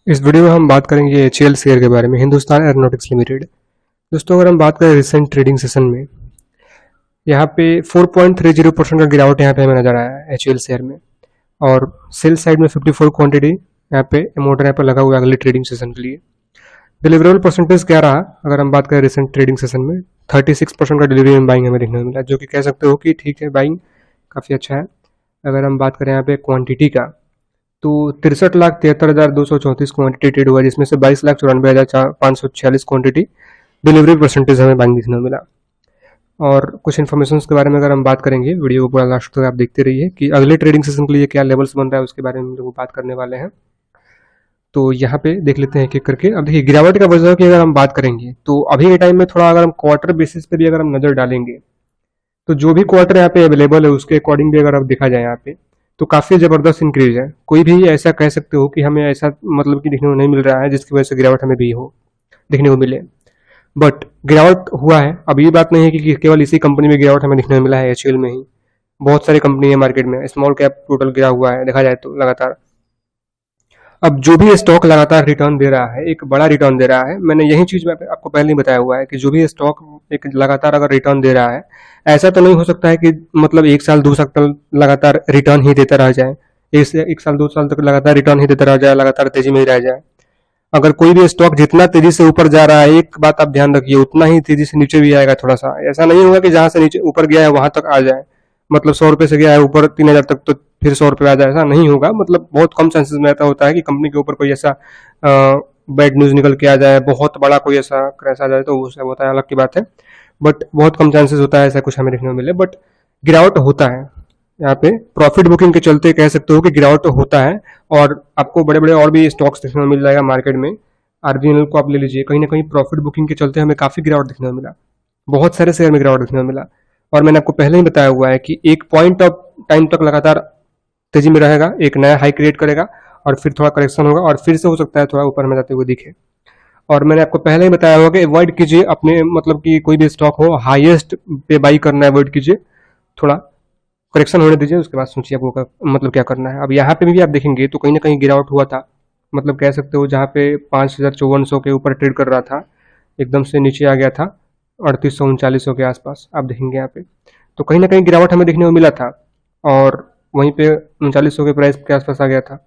इस वीडियो में हम बात करेंगे एचएएल शेयर के बारे में, हिंदुस्तान एरोनॉटिक्स लिमिटेड। दोस्तों, अगर हम बात करें रिसेंट ट्रेडिंग सेशन में, यहाँ पे 4.30% का गिरावट यहाँ पे हमें नजर आया है एचएएल शेयर में। और सेल साइड में 54 क्वांटिटी यहाँ पे अमाउंट यहाँ पे लगा हुआ है अगले ट्रेडिंग सेशन के लिए। डिलीवरेबल परसेंटेज क्या रहा, अगर हम बात करें रिसेंट ट्रेडिंग सेशन में 36% का डिलीवरी में बाइंग हमें देखने को मिला, जो कि कह सकते हो कि ठीक है, बाइंग काफ़ी अच्छा है। अगर हम बात करें यहाँ पे क्वांटिटी का, तो 63,73,234 क्वांटिटी ट्रेड हुआ, जिसमें से 22,94,546 क्वांटिटी डिलीवरी परसेंटेज हमें बाइंग देखने को मिला। और कुछ इन्फॉर्मेशन के बारे में अगर हम बात करेंगे, वीडियो को पूरा लास्ट तक आप देखते रहिए कि अगले ट्रेडिंग सेशन के लिए क्या लेवल्स बन रहा है, उसके बारे में हम लोग बात करने वाले हैं। तो यहाँ पे देख लेते हैं एक एक करके। अब देखिए, गिरावट का वजह की अगर हम बात करेंगे, तो अभी के टाइम में थोड़ा अगर हम क्वार्टर बेसिस पे भी अगर हम नजर डालेंगे, तो जो भी क्वार्टर यहाँ पे अवेलेबल है उसके अकॉर्डिंग भी अगर आप देखा जाए यहाँ पे, तो काफी जबरदस्त इंक्रीज है। कोई भी ऐसा कह सकते हो कि हमें ऐसा मतलब कि देखने को नहीं मिल रहा है जिसकी वजह से गिरावट हमें भी हो देखने को मिले। बट गिरावट हुआ है। अब ये बात नहीं है कि केवल इसी कंपनी में गिरावट हमें देखने को मिला है, एचएएल में ही बहुत सारी कंपनी है मार्केट में, स्मॉल कैप टोटल गिरा हुआ है देखा जाए तो लगातार। अब जो भी स्टॉक लगातार रिटर्न दे रहा है, एक बड़ा रिटर्न दे रहा है, मैंने यही चीज आपको पहले ही बताया हुआ है कि जो भी स्टॉक एक लगातार अगर रिटर्न दे रहा है, ऐसा तो नहीं हो सकता है कि मतलब 1 साल 2 साल लगातार रिटर्न ही देता रह जाए, 1 साल 2 साल तक लगातार रिटर्न ही देता रह जाए, लगातार तेजी में ही रह जाए। अगर कोई भी स्टॉक जितना तेजी से ऊपर जा रहा है, एक बात आप ध्यान रखिए, उतना ही तेजी से नीचे भी आएगा थोड़ा सा। ऐसा नहीं होगा कि जहां से नीचे ऊपर गया है वहां तक आ जाए, मतलब 100 रुपए से गया है ऊपर 3,000 तक तो फिर 100 रुपए आ जाए, ऐसा नहीं होगा। मतलब बहुत कम चांसेस में ऐसा होता है कि कंपनी के ऊपर कोई ऐसा बैड न्यूज निकल के आ जाए, बहुत बड़ा कोई ऐसा क्रैश आ जाए, तो वो सब होता है, अलग की बात है। बट बहुत कम चांसेस होता है ऐसा कुछ हमें देखने को मिले। बट गिरावट होता है यहाँ पे, प्रॉफिट बुकिंग के चलते कह सकते हो कि गिरावट होता है। और आपको बड़े बड़े और भी स्टॉक्स देखने को मिल जाएगा मार्केट में। आरबीएनएल को आप ले लीजिए, कहीं ना कहीं प्रॉफिट बुकिंग के चलते हमें काफी गिरावट देखने को मिला, बहुत सारे शेयर में गिरावट देखने को मिला। और मैंने आपको पहले ही बताया हुआ है कि एक पॉइंट ऑफ टाइम तक लगातार तेजी में रहेगा, एक नया हाई क्रिएट करेगा और फिर थोड़ा करेक्शन होगा और फिर से हो सकता है थोड़ा ऊपर में जाते हुए दिखे। और मैंने आपको पहले ही बताया होगा कि अवॉइड कीजिए अपने, मतलब कि कोई भी स्टॉक हो हाईएस्ट पे बाई करना अवॉइड कीजिए, थोड़ा करेक्शन होने दीजिए, उसके बाद सोचिए आपको मतलब क्या करना है। अब यहाँ पे भी आप देखेंगे तो कहीं ना कहीं गिरावट हुआ था, मतलब कह सकते हो जहाँ पे 5,5400 के ऊपर ट्रेड कर रहा था, एकदम से नीचे आ गया था 3800 के आसपास आप देखेंगे यहाँ पे। तो कहीं ना कहीं गिरावट हमें देखने को मिला था और वहीं पे 3900 के प्राइस के आसपास आ गया था।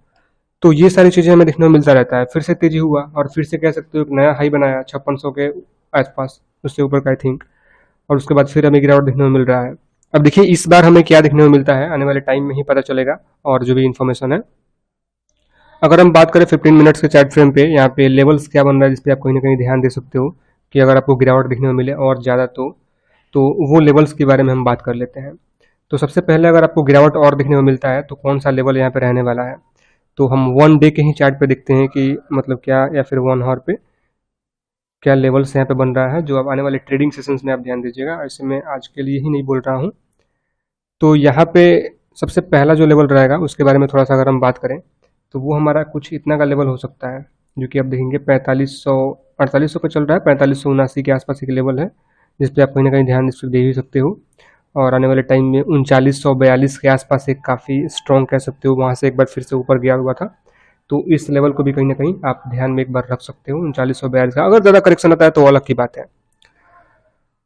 तो ये सारी चीजें हमें देखने को मिलता रहता है। फिर से तेजी हुआ और फिर से कह सकते हो एक नया हाई बनाया 5600 के आसपास, उससे ऊपर का आई थिंक, और उसके बाद फिर हमें गिरावट देखने को मिल रहा है। अब देखिए इस बार हमें क्या देखने को मिलता है, आने वाले टाइम में ही पता चलेगा। और जो भी इन्फॉर्मेशन है, अगर हम बात करें 15 मिनट्स के चार्ट फ्रेम पे, यहाँ पे लेवल्स क्या बन रहा है जिसपे आप कहीं ना कहीं ध्यान दे सकते हो कि अगर आपको गिरावट देखने को मिले और ज़्यादा तो वो लेवल्स के बारे में हम बात कर लेते हैं। तो सबसे पहले अगर आपको गिरावट और देखने को मिलता है तो कौन सा लेवल यहाँ पे रहने वाला है, तो हम 1 डे के ही चार्ट पे देखते हैं कि मतलब क्या, या फिर 1 आवर पे क्या लेवल्स यहाँ पे बन रहा है, जो अब आने वाले ट्रेडिंग सेशंस में आप ध्यान दीजिएगा। ऐसे मैं आज के लिए ही नहीं बोल रहा हूँ। तो यहाँ पे सबसे पहला जो लेवल रहेगा उसके बारे में थोड़ा सा अगर हम बात करें, तो वो हमारा कुछ इतना का लेवल हो सकता है, जो कि आप देखेंगे 4500 पे चल रहा है, 4579 के आसपास एक लेवल है, जिसपे आप कहीं ना कहीं ध्यान इस पर दे ही सकते हो। और आने वाले टाइम में 3942 के आसपास एक काफ़ी स्ट्रॉन्ग कह सकते हो, वहाँ से एक बार फिर से ऊपर गया हुआ था। तो इस लेवल को भी कहीं ना कहीं आप ध्यान में एक बार रख सकते हो, 3942 का। अगर ज़्यादा करेक्शन आता है तो अलग की बात है।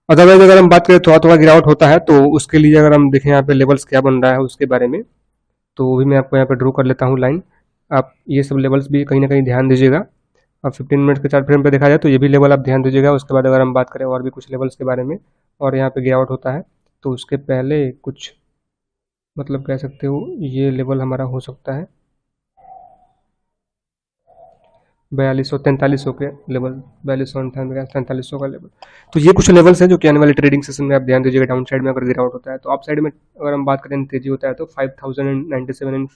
अदरवाइज अगर हम बात करें थोड़ा थोड़ा गिरावट होता है, तो उसके लिए अगर हम देखें यहाँ पे लेवल्स क्या बन रहा है उसके बारे में, तो वो भी मैं आपको यहाँ पे ड्रॉ कर लेता हूँ लाइन। आप ये सब लेवल्स भी कहीं ना कहीं ध्यान दीजिएगा। अब 15 मिनट के चार्ट फ्रेम पे देखा जाए तो ये भी लेवल आप ध्यान दीजिएगा। उसके बाद अगर हम बात करें और भी कुछ लेवल्स के बारे में, और यहाँ पे गिरावट होता है, तो उसके पहले कुछ मतलब कह सकते हो ये लेवल हमारा हो सकता है 4200-4300 के लेवल, 4298-4300 का लेवल। तो ये कुछ लेवल्स हैं जो कि आने वाले ट्रेडिंग सेशन में आप ध्यान दीजिएगा। डाउन साइड में अगर गिरावट होता है, तो अप साइड में अगर हम बात करें तेजी होता है तो 5097 एंड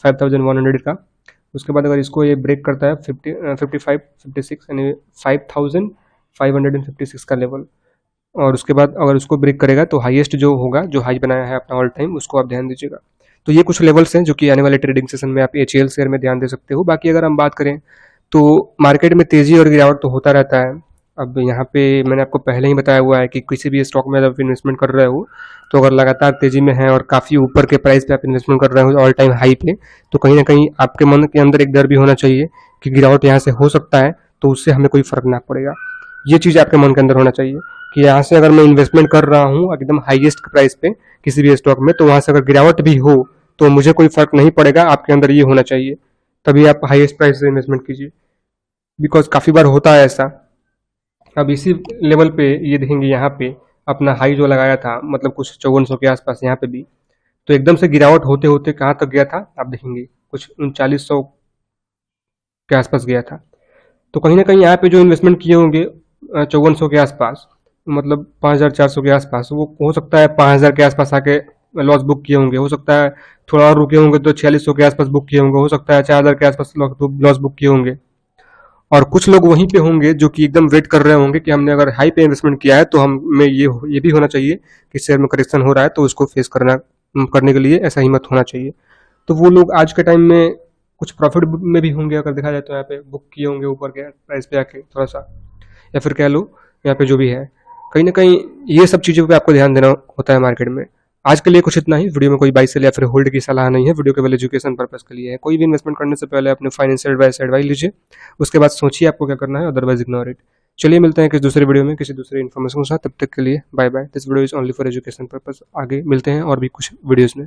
5100 का। उसके बाद अगर इसको ये ब्रेक करता है 55 56 यानी 5556 का लेवल, और उसके बाद अगर उसको ब्रेक करेगा तो हाईएस्ट जो होगा, जो हाई बनाया है अपना ऑल टाइम, उसको आप ध्यान दीजिएगा। तो ये कुछ लेवल्स हैं जो कि आने वाले ट्रेडिंग सेशन में आप एचएएल शेयर में ध्यान दे सकते हो। बाकी अगर हम बात करें तो मार्केट में तेजी और गिरावट तो होता रहता है। अब यहाँ पे मैंने आपको पहले ही बताया हुआ है कि किसी भी स्टॉक में जब इन्वेस्टमेंट कर रहे हो, तो अगर लगातार तेजी में है और काफ़ी ऊपर के प्राइस पे आप इन्वेस्टमेंट कर रहे हो ऑल टाइम हाई पे, तो कहीं ना कहीं आपके मन के अंदर एक डर भी होना चाहिए कि गिरावट यहाँ से हो सकता है, तो उससे हमें कोई फर्क ना पड़ेगा। ये चीज़ आपके मन के अंदर होना चाहिए कि यहाँ से अगर मैं इन्वेस्टमेंट कर रहा हूँ एकदम हाईएस्ट प्राइस पे किसी भी स्टॉक में, तो वहाँ से अगर गिरावट भी हो तो मुझे कोई फर्क नहीं पड़ेगा। आपके अंदर ये होना चाहिए, तभी आप हाईएस्ट प्राइस से इन्वेस्टमेंट कीजिए। बिकॉज काफ़ी बार होता है ऐसा। अब इसी लेवल पे ये देखेंगे, यहाँ पे अपना हाई जो लगाया था, मतलब कुछ 5400 के आसपास यहाँ पे भी, तो एकदम से गिरावट होते होते कहाँ तक गया था आप देखेंगे, कुछ 3900 के आसपास गया था। तो कहीं ना कहीं यहाँ पे जो इन्वेस्टमेंट किए होंगे 5400 के आसपास, मतलब 5400 के आसपास, वो हो सकता है 5000 के आसपास आके लॉस बुक किए होंगे, हो सकता है थोड़ा और रुके होंगे तो 4600 के आसपास बुक किए होंगे, हो सकता है 4000 के आसपास लॉस बुक किए होंगे। और कुछ लोग वहीं पे होंगे जो कि एकदम वेट कर रहे होंगे कि हमने अगर हाई पे इन्वेस्टमेंट किया है तो हमें ये भी होना चाहिए कि शेयर में करेक्शन हो रहा है, तो उसको फेस करने के लिए ऐसा हिम्मत होना चाहिए। तो वो लोग आज के टाइम में कुछ प्रॉफिट में भी होंगे, अगर देखा जाए तो यहाँ पे बुक किए होंगे ऊपर के प्राइस पे आके थोड़ा सा, या फिर कह लो यहाँ पे जो भी है, कहीं ना कहीं ये सब चीज़ों पे आपको ध्यान देना होता है मार्केट में। आज के लिए कुछ इतना ही। वीडियो में कोई बाई सेल या फिर होल्ड की सलाह नहीं है, वीडियो केवल एजुकेशन पर्पस के लिए है। कोई भी इन्वेस्टमेंट करने से पहले अपने फाइनेंशियल एडवाइस से एडवाइस लीजिए, उसके बाद सोचिए आपको क्या करना है, अदरवाइज इग्नोर इट। चलिए मिलते हैं किसी दूसरे वीडियो में किसी दूसरे इन्फॉर्मेशन के साथ, तब तक के लिए bye bye. This video is only for education purpose. आगे मिलते हैं और भी कुछ वीडियोज़ में।